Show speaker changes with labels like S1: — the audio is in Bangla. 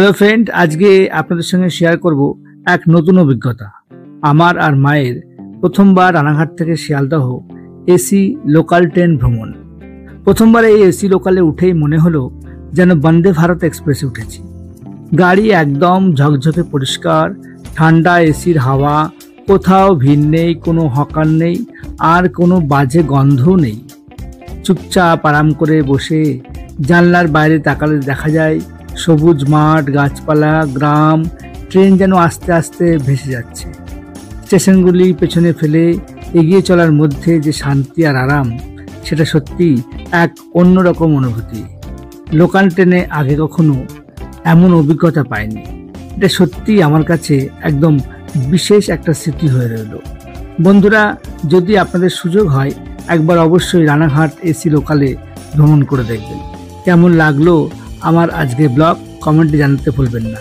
S1: হ্যালো ফ্রেন্ড, আজকে আপনাদের সঙ্গে শেয়ার করব এক নতুন অভিজ্ঞতা। আমার আর মায়ের প্রথমবার রানাঘাট থেকে শিয়ালদহ এসি লোকাল ট্রেন ভ্রমণ। প্রথমবার এই এসি লোকালে উঠেই মনে হলো যেন বন্দে ভারত এক্সপ্রেসে উঠেছি। গাড়ি একদম ঝকঝকে পরিষ্কার, ঠান্ডা এসির হাওয়া, কোথাও ভিড় নেই, কোনো হকার নেই, আর কোনো বাজে গন্ধও নেই। চুপচাপ আরাম করে বসে জানলার বাইরে তাকালে দেখা যায় সবুজ মাঠ, গাছপালা, গ্রাম। ট্রেন যেন আস্তে আস্তে ভেসে যাচ্ছে। স্টেশনগুলি পেছনে ফেলে এগিয়ে চলার মধ্যে যে শান্তি আর আরাম, সেটা সত্যি এক অন্যরকম অনুভূতি। লোকাল ট্রেনে আগে কখনো এমন অভিজ্ঞতা পাইনি। এটা সত্যি আমার কাছে একদম বিশেষ একটা স্মৃতি হয়ে রইল। বন্ধুরা, যদি আপনাদের সুযোগ হয়, একবার অবশ্যই রানাঘাট এসি লোকালে ভ্রমণ করে দেখবেন। কেমন লাগলো আমার আজকের ব্লগ কমেন্টে জানাতে ভুলবেন না।